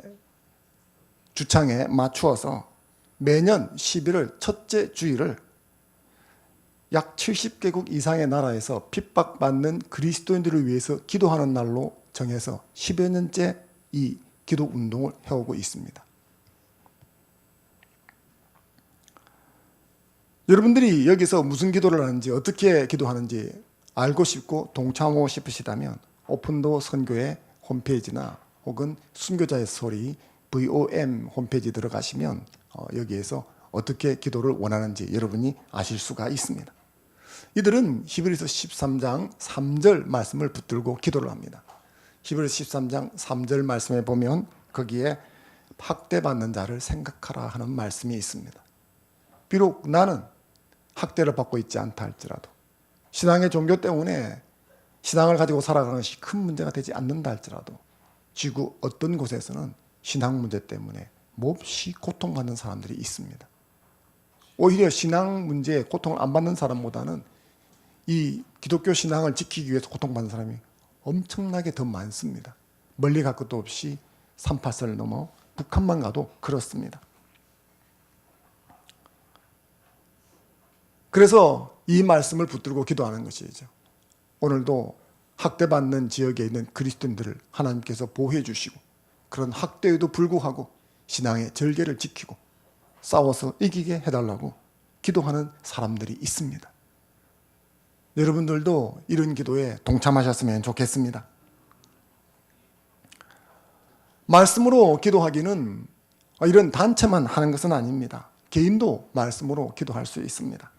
주창에 맞추어서 매년 11월 첫째 주일을 약 70개국 이상의 나라에서 핍박받는 그리스도인들을 위해서 기도하는 날로 정해서 10여 년째 이 기도 운동을 해오고 있습니다. 여러분들이 여기서 무슨 기도를 하는지 어떻게 기도하는지 알고 싶고 동참하고 싶으시다면 오픈도어 선교회 홈페이지나 혹은 순교자의 소리 VOM 홈페이지 들어가시면 여기에서 어떻게 기도를 원하는지 여러분이 아실 수가 있습니다. 이들은 히브리서 13장 3절 말씀을 붙들고 기도를 합니다. 히브리서 13장 3절 말씀에 보면 거기에 학대받는 자를 생각하라 하는 말씀이 있습니다. 비록 나는 학대를 받고 있지 않다 할지라도 신앙의 종교 때문에 신앙을 가지고 살아가는 것이 큰 문제가 되지 않는다 할지라도 지구 어떤 곳에서는 신앙 문제 때문에 몹시 고통받는 사람들이 있습니다. 오히려 신앙 문제에 고통을 안 받는 사람보다는 이 기독교 신앙을 지키기 위해서 고통받는 사람이 엄청나게 더 많습니다. 멀리 갈 것도 없이 38선을 넘어 북한만 가도 그렇습니다. 그래서 이 말씀을 붙들고 기도하는 것이죠. 오늘도 학대받는 지역에 있는 그리스도인들을 하나님께서 보호해 주시고 그런 학대에도 불구하고 신앙의 절개를 지키고 싸워서 이기게 해달라고 기도하는 사람들이 있습니다. 여러분들도 이런 기도에 동참하셨으면 좋겠습니다. 말씀으로 기도하기는 이런 단체만 하는 것은 아닙니다. 개인도 말씀으로 기도할 수 있습니다.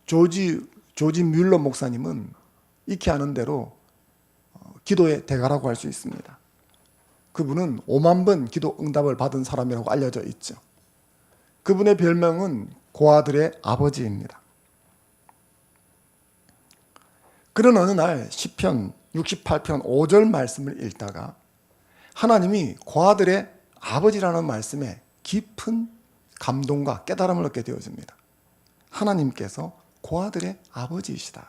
조지 뮬러 목사님은 익히 아는 대로 기도의 대가라고 할 수 있습니다. 그분은 5만 번 기도 응답을 받은 사람이라고 알려져 있죠. 그분의 별명은 고아들의 아버지입니다. 그런 어느 날 시편 68편 5절 말씀을 읽다가 하나님이 고아들의 아버지라는 말씀에 깊은 감동과 깨달음을 얻게 되어집니다. 하나님께서 고아들의 아버지이시다.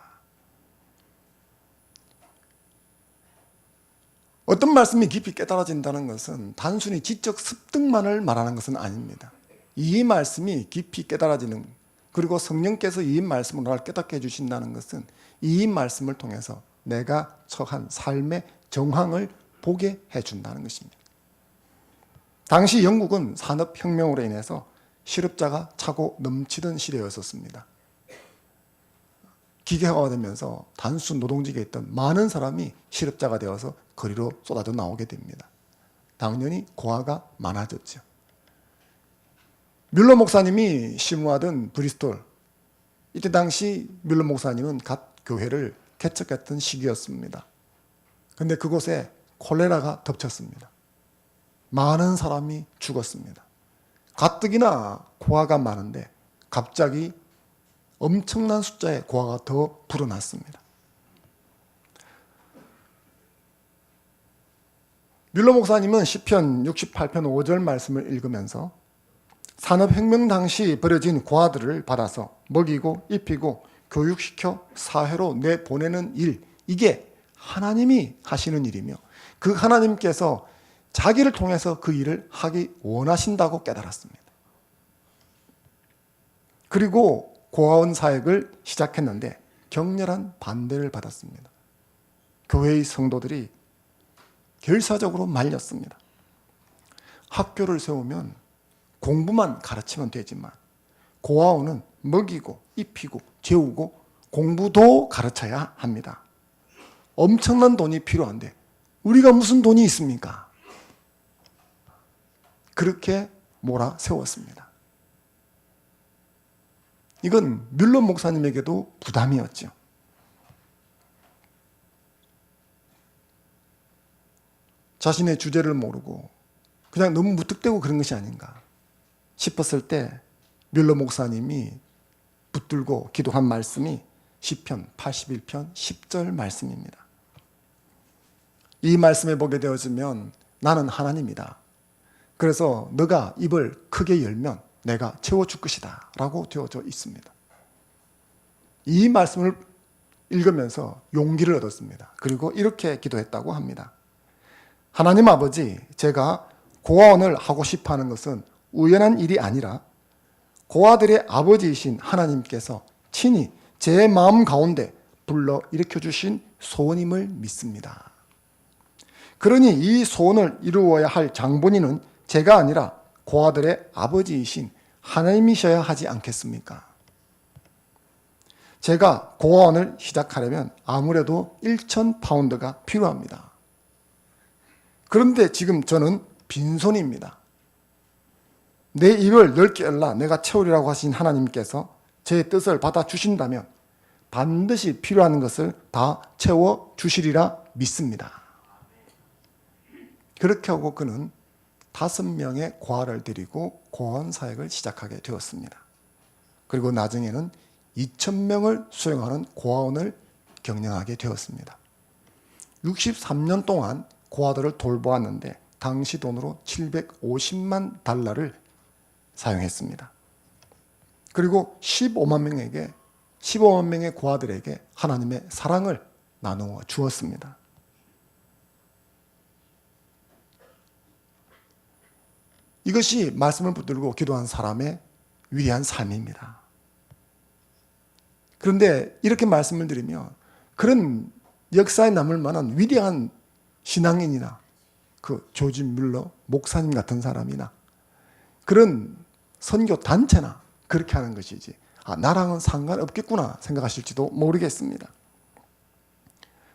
어떤 말씀이 깊이 깨달아진다는 것은 단순히 지적 습득만을 말하는 것은 아닙니다. 이 말씀이 깊이 깨달아지는, 그리고 성령께서 이 말씀을 나를 깨닫게 해주신다는 것은 이 말씀을 통해서 내가 처한 삶의 정황을 보게 해준다는 것입니다. 당시 영국은 산업혁명으로 인해서 실업자가 차고 넘치던 시대였었습니다. 기계화가 되면서 단순 노동직에 있던 많은 사람이 실업자가 되어서 거리로 쏟아져 나오게 됩니다. 당연히 고아가 많아졌죠. 뮬러 목사님이 심우하던 브리스톨, 이때 당시 뮬러 목사님은 갓 교회를 개척했던 시기였습니다. 그런데 그곳에 콜레라가 덮쳤습니다. 많은 사람이 죽었습니다. 가뜩이나 고아가 많은데 갑자기 엄청난 숫자의 고아가 더 불어났습니다. 뮬러 목사님은 시편 68편 5절 말씀을 읽으면서 산업혁명 당시 버려진 고아들을 받아서 먹이고 입히고 교육시켜 사회로 내보내는 일, 이게 하나님이 하시는 일이며 그 하나님께서 자기를 통해서 그 일을 하기 원하신다고 깨달았습니다. 그리고 고아원 사역을 시작했는데 격렬한 반대를 받았습니다. 교회의 성도들이 결사적으로 말렸습니다. 학교를 세우면 공부만 가르치면 되지만 고아원은 먹이고 입히고 재우고 공부도 가르쳐야 합니다. 엄청난 돈이 필요한데 우리가 무슨 돈이 있습니까? 그렇게 몰아세웠습니다. 이건 뮬러 목사님에게도 부담이었죠. 자신의 주제를 모르고 그냥 너무 무턱대고 그런 것이 아닌가 싶었을 때 뮬러 목사님이 붙들고 기도한 말씀이 시편 81편 10절 말씀입니다. 이 말씀에 보게 되어지면 나는 하나님이다. 그래서 너가 입을 크게 열면 내가 채워줄 것이다 라고 되어져 있습니다. 이 말씀을 읽으면서 용기를 얻었습니다. 그리고 이렇게 기도했다고 합니다. 하나님 아버지, 제가 고아원을 하고 싶어 하는 것은 우연한 일이 아니라 고아들의 아버지이신 하나님께서 친히 제 마음 가운데 불러 일으켜 주신 소원임을 믿습니다. 그러니 이 소원을 이루어야 할 장본인은 제가 아니라 고아들의 아버지이신 하나님이셔야 하지 않겠습니까? 제가 고아원을 시작하려면 아무래도 1,000파운드가 필요합니다. 그런데 지금 저는 빈손입니다. 내 입을 넓게 열라 내가 채우리라고 하신 하나님께서 제 뜻을 받아주신다면 반드시 필요한 것을 다 채워주시리라 믿습니다. 그렇게 하고 그는 5명의 고아를 데리고 고아원 사역을 시작하게 되었습니다. 그리고 나중에는 2,000명을 수용하는 고아원을 경영하게 되었습니다. 63년 동안 고아들을 돌보았는데 당시 돈으로 750만 달러를 사용했습니다. 그리고 15만 명의 고아들에게 하나님의 사랑을 나누어 주었습니다. 이것이 말씀을 붙들고 기도한 사람의 위대한 삶입니다. 그런데 이렇게 말씀을 드리면 그런 역사에 남을 만한 위대한 신앙인이나 그 조지 뮬러 목사님 같은 사람이나 그런 선교 단체나 그렇게 하는 것이지 나랑은 상관없겠구나 생각하실지도 모르겠습니다.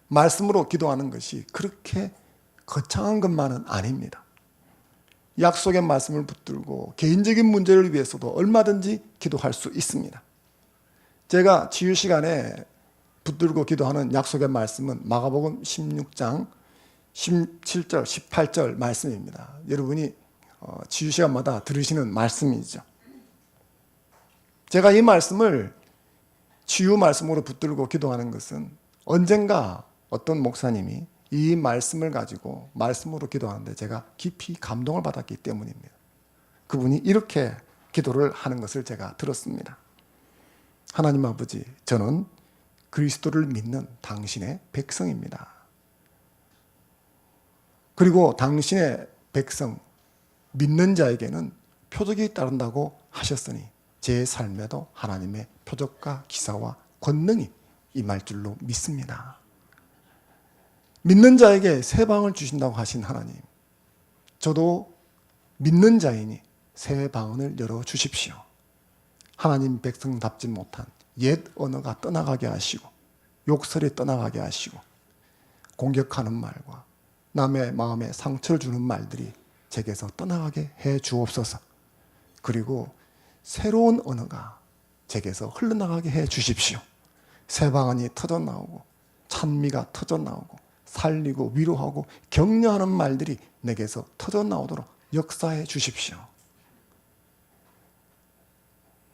말씀으로 기도하는 것이 그렇게 거창한 것만은 아닙니다. 약속의 말씀을 붙들고 개인적인 문제를 위해서도 얼마든지 기도할 수 있습니다. 제가 치유 시간에 붙들고 기도하는 약속의 말씀은 마가복음 16장 17절, 18절 말씀입니다. 여러분이 치유 시간마다 들으시는 말씀이죠. 제가 이 말씀을 치유 말씀으로 붙들고 기도하는 것은 언젠가 어떤 목사님이 이 말씀을 가지고 말씀으로 기도하는데 제가 깊이 감동을 받았기 때문입니다. 그분이 이렇게 기도를 하는 것을 제가 들었습니다. 하나님 아버지, 저는 그리스도를 믿는 당신의 백성입니다. 그리고 당신의 백성, 믿는 자에게는 표적이 따른다고 하셨으니 제 삶에도 하나님의 표적과 기사와 권능이 임할 줄로 믿습니다. 믿는 자에게 새 방을 주신다고 하신 하나님, 저도 믿는 자이니 새 방을 열어주십시오. 하나님 백성답지 못한 옛 언어가 떠나가게 하시고 욕설이 떠나가게 하시고 공격하는 말과 남의 마음에 상처를 주는 말들이 제게서 떠나가게 해 주옵소서. 그리고 새로운 언어가 제게서 흘러나가게 해 주십시오. 새 방언이 터져나오고 찬미가 터져나오고 살리고 위로하고 격려하는 말들이 내게서 터져나오도록 역사해 주십시오.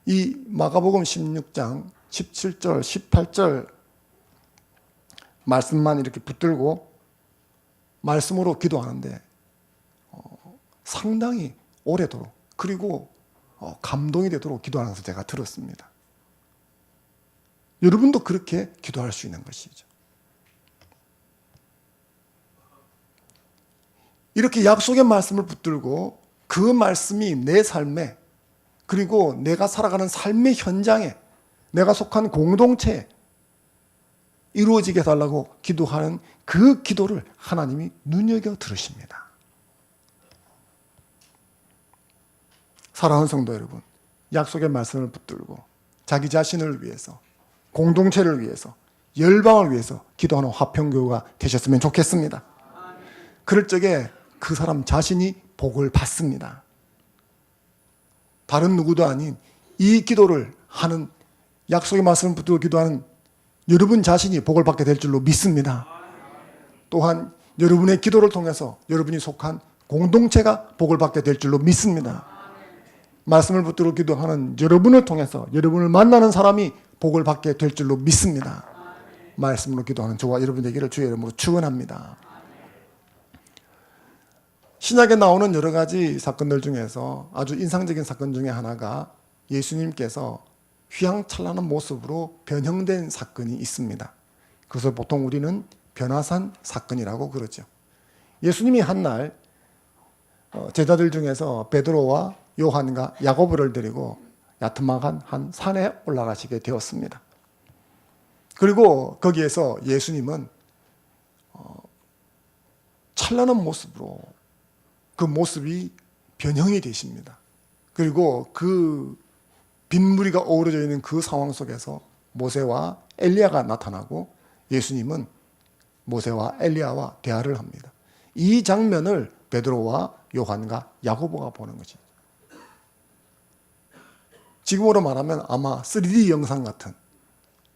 이 마가복음 16장 17절 18절 말씀만 이렇게 붙들고 말씀으로 기도하는데 상당히 오래도록 그리고 감동이 되도록 기도하는 것을 제가 들었습니다. 여러분도 그렇게 기도할 수 있는 것이죠. 이렇게 약속의 말씀을 붙들고 그 말씀이 내 삶에 그리고 내가 살아가는 삶의 현장에 내가 속한 공동체에 이루어지게 해달라고 기도하는 그 기도를 하나님이 눈여겨 들으십니다. 사랑하는 성도 여러분, 약속의 말씀을 붙들고 자기 자신을 위해서 공동체를 위해서 열방을 위해서 기도하는 화평교회가 되셨으면 좋겠습니다. 그럴 적에 그 사람 자신이 복을 받습니다. 다른 누구도 아닌 이 기도를 하는 약속의 말씀을 붙들고 기도하는 여러분 자신이 복을 받게 될 줄로 믿습니다. 또한 여러분의 기도를 통해서 여러분이 속한 공동체가 복을 받게 될 줄로 믿습니다. 말씀을 붙들고 기도하는 여러분을 통해서 여러분을 만나는 사람이 복을 받게 될 줄로 믿습니다. 말씀으로 기도하는 저와 여러분 되기를 주의 이름으로 축원합니다. 신약에 나오는 여러 가지 사건들 중에서 아주 인상적인 사건 중에 하나가 예수님께서 휘황찬란한 모습으로 변형된 사건이 있습니다. 그것을 보통 우리는 변화산 사건이라고 그러죠. 예수님이 한날 제자들 중에서 베드로와 요한과 야고보를 데리고 야트막한 한 산에 올라가시게 되었습니다. 그리고 거기에서 예수님은 찬란한 모습으로 그 모습이 변형이 되십니다. 그리고 그 빗무리가 어우러져 있는 그 상황 속에서 모세와 엘리야가 나타나고 예수님은 모세와 엘리야와 대화를 합니다. 이 장면을 베드로와 요한과 야고보가 보는 것입니다. 지금으로 말하면 아마 3D 영상 같은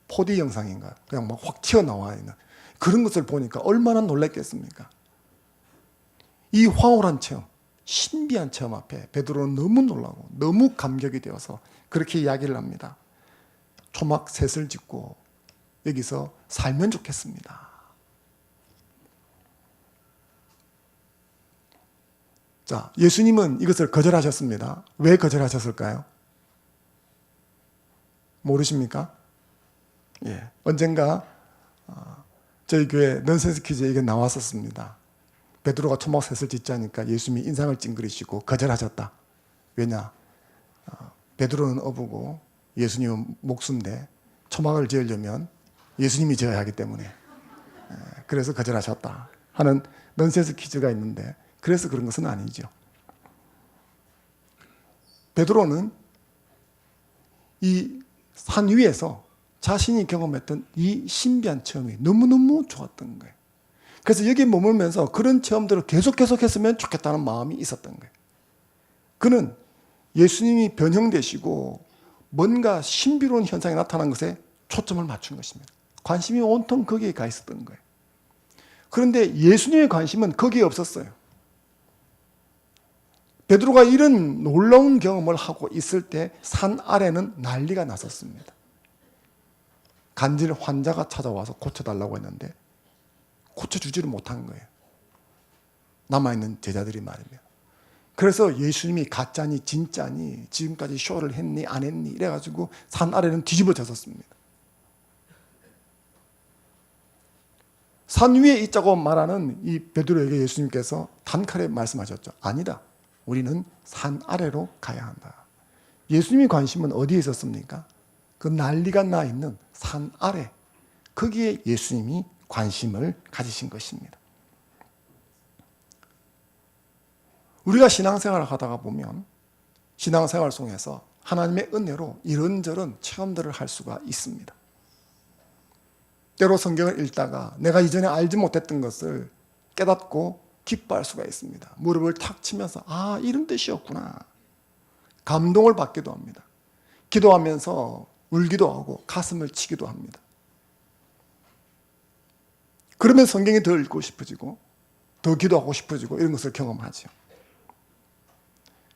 4D 영상인가요? 그냥 막 확 튀어나와 있는 그런 것을 보니까 얼마나 놀랐겠습니까? 이 황홀한 체험, 신비한 체험 앞에 베드로는 너무 놀라고 너무 감격이 되어서 그렇게 이야기를 합니다. 초막 셋을 짓고 여기서 살면 좋겠습니다. 자, 예수님은 이것을 거절하셨습니다. 왜 거절하셨을까요? 모르십니까? 예, 언젠가 저희 교회 넌센스 퀴즈에 이게 나왔었습니다. 베드로가 초막 셋을 짓자니까 예수님이 인상을 찡그리시고 거절하셨다. 왜냐? 베드로는 어부고 예수님은 목수인데 초막을 지으려면 예수님이 지어야 하기 때문에 그래서 거절하셨다 하는 넌센스 퀴즈가 있는데 그래서 그런 것은 아니죠. 베드로는 이 산 위에서 자신이 경험했던 이 신비한 체험이 너무너무 좋았던 거예요. 그래서 여기에 머물면서 그런 체험들을 계속 했으면 좋겠다는 마음이 있었던 거예요. 그는 예수님이 변형되시고 뭔가 신비로운 현상이 나타난 것에 초점을 맞춘 것입니다. 관심이 온통 거기에 가 있었던 거예요. 그런데 예수님의 관심은 거기에 없었어요. 베드로가 이런 놀라운 경험을 하고 있을 때 산 아래는 난리가 났었습니다. 간질 환자가 찾아와서 고쳐달라고 했는데 고쳐주지를 못한 거예요. 남아있는 제자들이 말이면. 그래서 예수님이 가짜니 진짜니 지금까지 쇼를 했니 안 했니 이래가지고 산 아래는 뒤집어졌었습니다. 산 위에 있자고 말하는 이 베드로에게 예수님께서 단칼에 말씀하셨죠. 아니다. 우리는 산 아래로 가야 한다. 예수님의 관심은 어디에 있었습니까? 그 난리가 나 있는 산 아래. 거기에 예수님이 관심을 가지신 것입니다. 우리가 신앙생활을 하다가 보면 신앙생활 속에서 하나님의 은혜로 이런저런 체험들을 할 수가 있습니다. 때로 성경을 읽다가 내가 이전에 알지 못했던 것을 깨닫고 기뻐할 수가 있습니다. 무릎을 탁 치면서 아, 이런 뜻이었구나. 감동을 받기도 합니다. 기도하면서 울기도 하고 가슴을 치기도 합니다. 그러면 성경이 더 읽고 싶어지고 더 기도하고 싶어지고 이런 것을 경험하죠.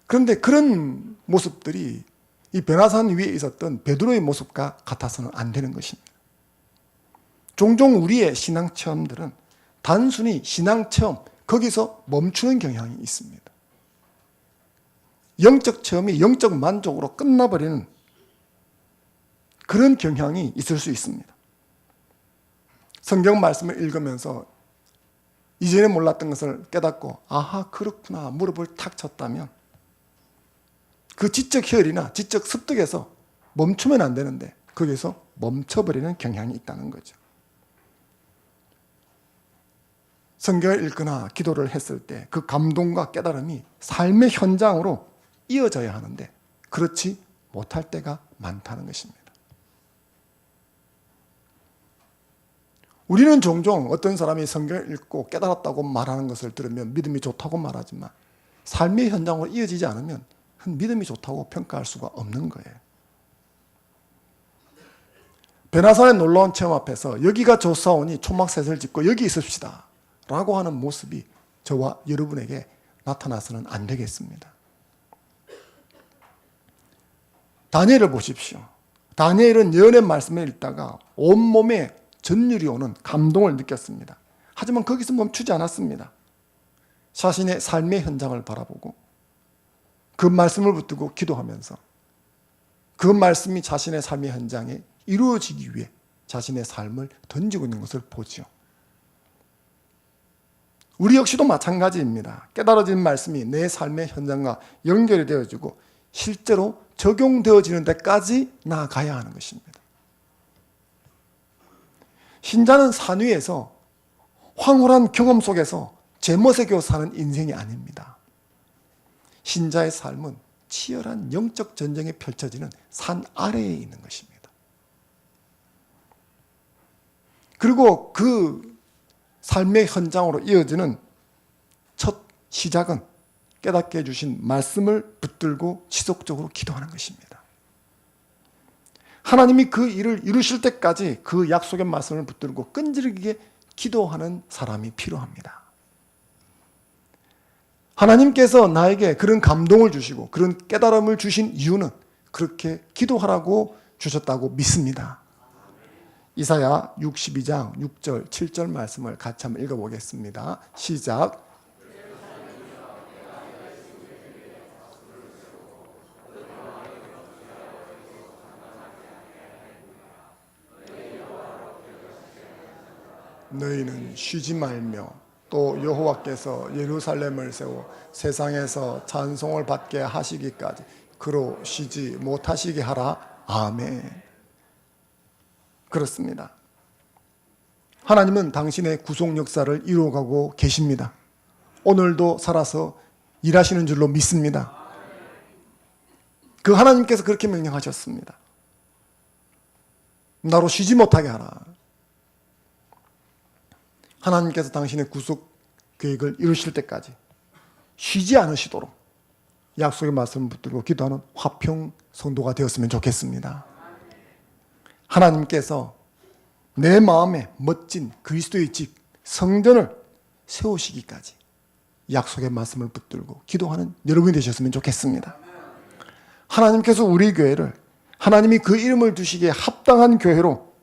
그런데 그런 모습들이 이 변화산 위에 있었던 베드로의 모습과 같아서는 안 되는 것입니다. 종종 우리의 신앙 체험들은 단순히 신앙 체험, 거기서 멈추는 경향이 있습니다. 영적 체험이 영적 만족으로 끝나버리는 그런 경향이 있을 수 있습니다. 성경 말씀을 읽으면서 이전에 몰랐던 것을 깨닫고 아하 그렇구나 무릎을 탁 쳤다면 그 지적 혈이나 지적 습득에서 멈추면 안 되는데 거기서 멈춰버리는 경향이 있다는 거죠. 성경을 읽거나 기도를 했을 때 그 감동과 깨달음이 삶의 현장으로 이어져야 하는데 그렇지 못할 때가 많다는 것입니다. 우리는 종종 어떤 사람이 성경을 읽고 깨달았다고 말하는 것을 들으면 믿음이 좋다고 말하지만 삶의 현장으로 이어지지 않으면 믿음이 좋다고 평가할 수가 없는 거예요. 변화산의 놀라운 체험 앞에서 여기가 좋사오니 초막셋을 짓고 여기 있읍시다 라고 하는 모습이 저와 여러분에게 나타나서는 안 되겠습니다. 다니엘을 보십시오. 다니엘은 예언의 말씀을 읽다가 온몸에 전율이 오는 감동을 느꼈습니다. 하지만 거기서 멈추지 않았습니다. 자신의 삶의 현장을 바라보고 그 말씀을 붙들고 기도하면서 그 말씀이 자신의 삶의 현장에 이루어지기 위해 자신의 삶을 던지고 있는 것을 보죠. 우리 역시도 마찬가지입니다. 깨달아진 말씀이 내 삶의 현장과 연결이 되어지고 실제로 적용되어지는 데까지 나아가야 하는 것입니다. 신자는 산 위에서 황홀한 경험 속에서 제멋에 겨워 사는 인생이 아닙니다. 신자의 삶은 치열한 영적 전쟁이 펼쳐지는 산 아래에 있는 것입니다. 그리고 그 삶의 현장으로 이어지는 첫 시작은 깨닫게 해주신 말씀을 붙들고 지속적으로 기도하는 것입니다. 하나님이 그 일을 이루실 때까지 그 약속의 말씀을 붙들고 끈질기게 기도하는 사람이 필요합니다. 하나님께서 나에게 그런 감동을 주시고 그런 깨달음을 주신 이유는 그렇게 기도하라고 주셨다고 믿습니다. 이사야 62장 6절 7절 말씀을 같이 한번 읽어보겠습니다. 시작. 너희는 쉬지 말며 또 여호와께서 예루살렘을 세워 세상에서 찬송을 받게 하시기까지 그로 쉬지 못하시게 하라. 아멘. 그렇습니다. 하나님은 당신의 구속 역사를 이루어가고 계십니다. 오늘도 살아서 일하시는 줄로 믿습니다. 그 하나님께서 그렇게 명령하셨습니다. 나로 쉬지 못하게 하라. 하나님께서 당신의 구속 계획을 이루실 때까지 쉬지 않으시도록 약속의 말씀을 붙들고 기도하는 화평 성도가 되었으면 좋겠습니다. 하나님께서 내 마음에 멋진 그리스도의 집, 성전을 세우시기까지 약속의 말씀을 붙들고 기도하는 여러분이 되셨으면 좋겠습니다. 하나님께서 우리 교회를 하나님이 그 이름을 두시기에 합당한 교회로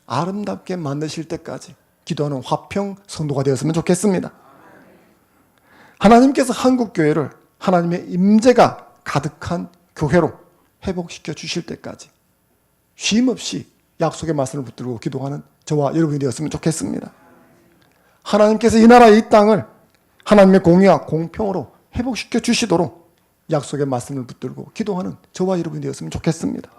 아름답게 만드실 때까지 기도하는 화평 성도가 되었으면 좋겠습니다. 하나님께서 한국교회를 하나님의 임재가 가득한 교회로 회복시켜 주실 때까지 쉼없이 약속의 말씀을 붙들고 기도하는 저와 여러분이 되었으면 좋겠습니다. 하나님께서 이 나라 이 땅을 하나님의 공의와 공평으로 회복시켜 주시도록 약속의 말씀을 붙들고 기도하는 저와 여러분이 되었으면 좋겠습니다.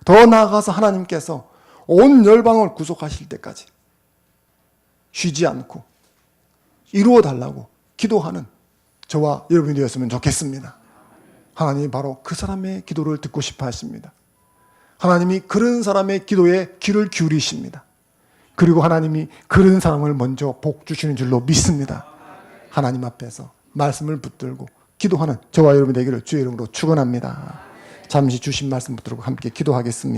더 나아가서 하나님께서 온 열방을 구속하실 때까지 쉬지 않고 이루어 달라고 기도하는 저와 여러분이 되었으면 좋겠습니다. 하나님이 바로 그 사람의 기도를 듣고 싶어 하십니다. 하나님이 그런 사람의 기도에 귀를 기울이십니다. 그리고 하나님이 그런 사람을 먼저 복 주시는 줄로 믿습니다. 하나님 앞에서 말씀을 붙들고 기도하는 저와 여러분이 되기를 주의 이름으로 축원합니다. 잠시 주신 말씀 붙들고 함께 기도하겠습니다.